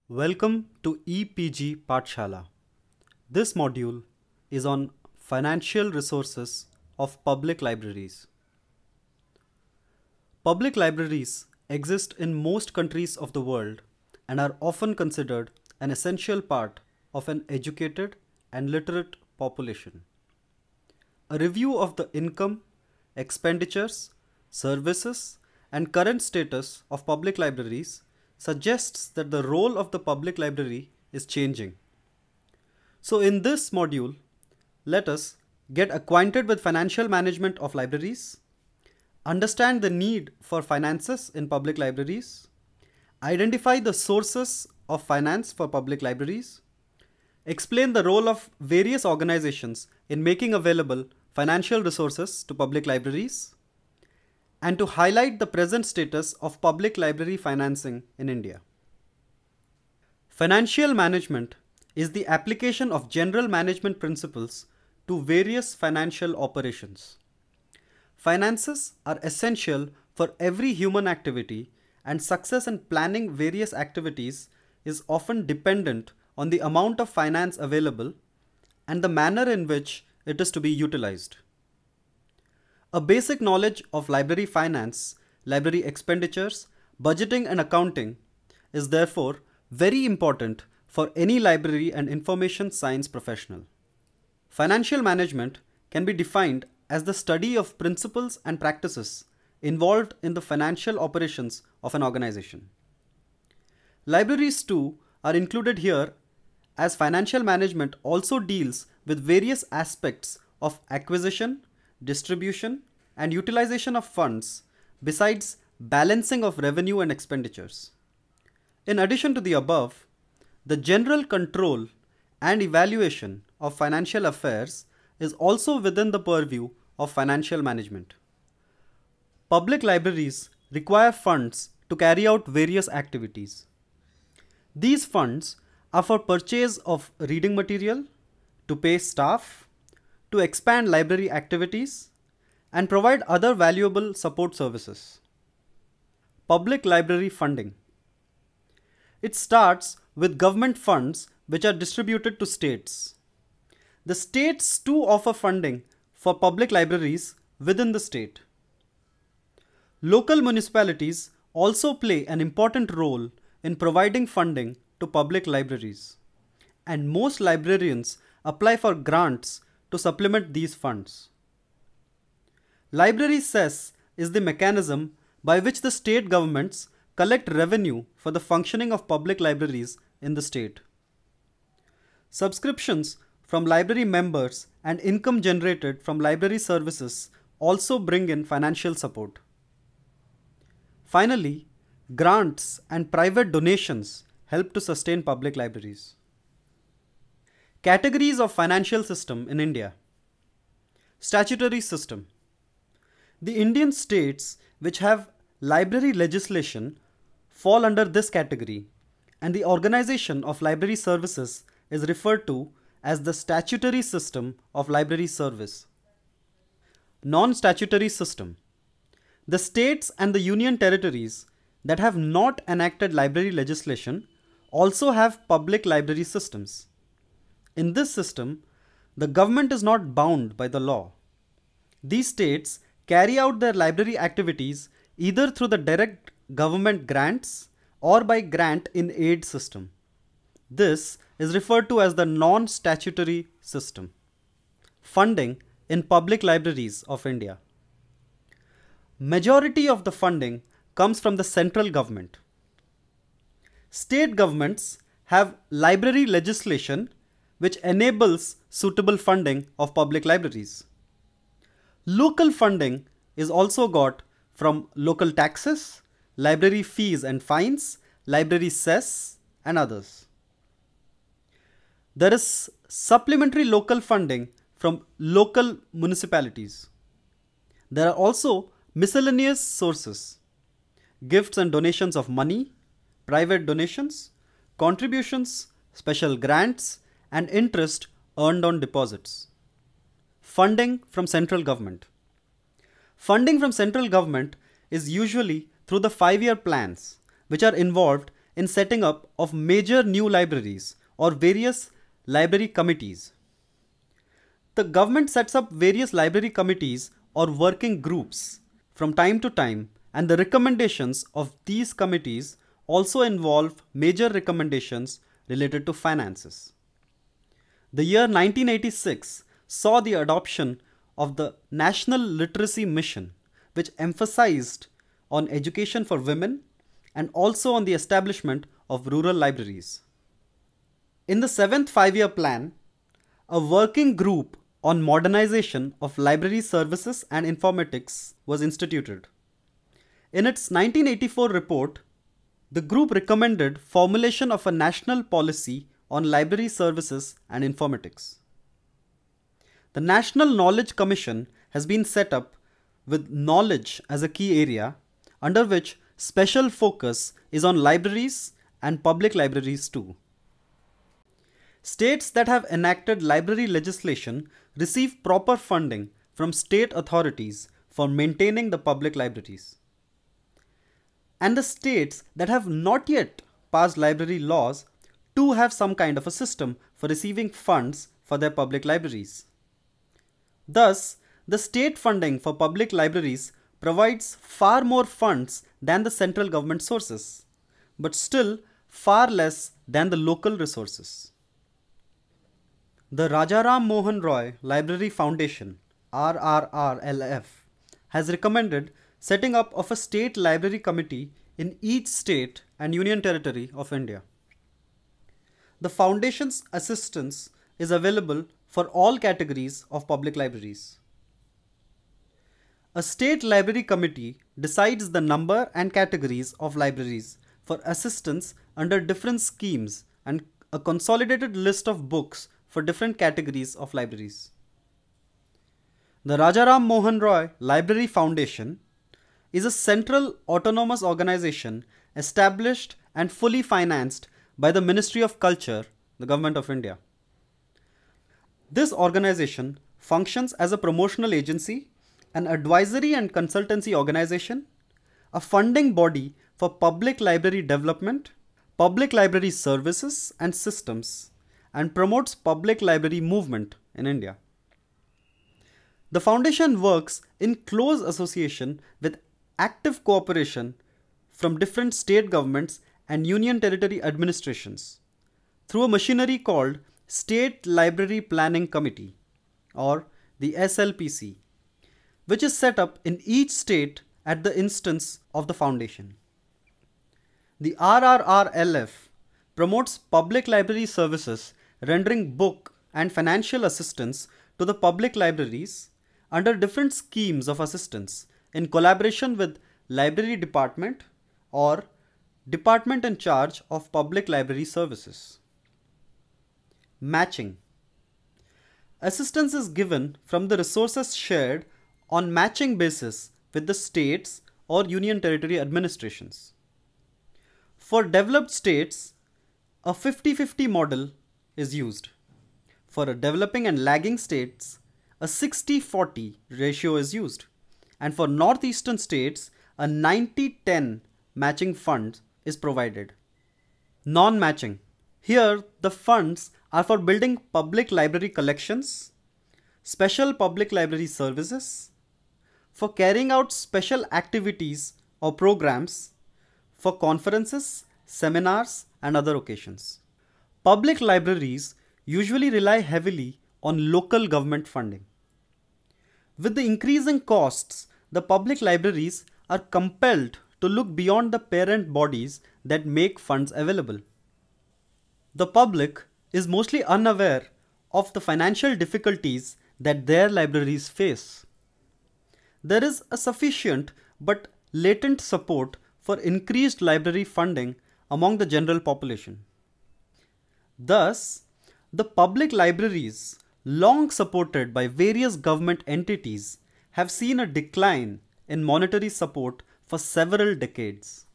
Welcome to EPG Pathshala. This module is on financial resources of public libraries. Public libraries exist in most countries of the world and are often considered an essential part of an educated and literate population. A review of the income, expenditures, services, and current status of public libraries suggests that the role of the public library is changing. So in this module, let us get acquainted with financial management of libraries, understand the need for finances in public libraries, identify the sources of finance for public libraries, explain the role of various organizations in making available financial resources to public libraries, and to highlight the present status of public library financing in India. Financial management is the application of general management principles to various financial operations. Finances are essential for every human activity, and success in planning various activities is often dependent on the amount of finance available and the manner in which it is to be utilized. A basic knowledge of library finance, library expenditures, budgeting and accounting is therefore very important for any library and information science professional. Financial management can be defined as the study of principles and practices involved in the financial operations of an organization. Libraries too are included here, as financial management also deals with various aspects of acquisition, distribution, and utilization of funds, besides balancing of revenue and expenditures. In addition to the above, the general control and evaluation of financial affairs is also within the purview of financial management. Public libraries require funds to carry out various activities. These funds are for purchase of reading material, to pay staff, to expand library activities, and provide other valuable support services. Public library funding. It starts with government funds which are distributed to states. The states too offer funding for public libraries within the state. Local municipalities also play an important role in providing funding to public libraries, and most librarians apply for grants to supplement these funds. Library cess is the mechanism by which the state governments collect revenue for the functioning of public libraries in the state. Subscriptions from library members and income generated from library services also bring in financial support. Finally, grants and private donations help to sustain public libraries. Categories of financial system in India. Statutory system. The Indian states which have library legislation fall under this category, and the organization of library services is referred to as the statutory system of library service. Non-statutory system. The states and the union territories that have not enacted library legislation also have public library systems. In this system, the government is not bound by the law. These states carry out their library activities either through the direct government grants or by grant in aid system. This is referred to as the non-statutory system. Funding in public libraries of India. Majority of the funding comes from the central government. State governments have library legislation which enables suitable funding of public libraries. Local funding is also got from local taxes, library fees and fines, library cess, and others. There is supplementary local funding from local municipalities. There are also miscellaneous sources: gifts and donations of money, private donations, contributions, special grants, and interest earned on deposits. Funding from central government. Funding from central government is usually through the 5-year plans, which are involved in setting up of major new libraries or various library committees. The government sets up various library committees or working groups from time to time, and the recommendations of these committees also involve major recommendations related to finances. The year 1986 saw the adoption of the National Literacy Mission, which emphasized on education for women and also on the establishment of rural libraries. In the 7th five-year plan, a working group on modernization of library services and informatics was instituted. In its 1984 report, the group recommended formulation of a national policy on library services and informatics. The National Knowledge Commission has been set up with knowledge as a key area, under which special focus is on libraries and public libraries too. States that have enacted library legislation receive proper funding from state authorities for maintaining the public libraries. And the states that have not yet passed library laws too have some kind of a system for receiving funds for their public libraries. Thus, the state funding for public libraries provides far more funds than the central government sources, but still far less than the local resources. The Rajaram Mohan Roy Library Foundation (RRRLF) has recommended setting up of a state library committee in each state and union territory of India. The foundation's assistance is available for all categories of public libraries. A state library committee decides the number and categories of libraries for assistance under different schemes and a consolidated list of books for different categories of libraries. The Rajaram Mohan Roy Library Foundation is a central autonomous organization established and fully financed by the Ministry of Culture, the Government of India. This organization functions as a promotional agency, an advisory and consultancy organization, a funding body for public library development, public library services and systems, and promotes public library movement in India. The foundation works in close association with active cooperation from different state governments and union territory administrations through a machinery called State Library Planning Committee, or the SLPC, which is set up in each state at the instance of the foundation. The RRRLF promotes public library services, rendering book and financial assistance to the public libraries under different schemes of assistance in collaboration with Library Department or Department in charge of public library services. Matching. Assistance is given from the resources shared on matching basis with the states or union territory administrations. For developed states, a 50-50 model is used. For a developing and lagging states, a 60-40 ratio is used. And for northeastern states, a 90-10 matching fund is provided. Non-matching. Here, the funds are for building public library collections, special public library services, for carrying out special activities or programs, for conferences, seminars, and other occasions. Public libraries usually rely heavily on local government funding. With the increasing costs, the public libraries are compelled to look beyond the parent bodies that make funds available. The public is mostly unaware of the financial difficulties that their libraries face. There is a sufficient but latent support for increased library funding among the general population. Thus, the public libraries, long supported by various government entities, have seen a decline in monetary support for several decades.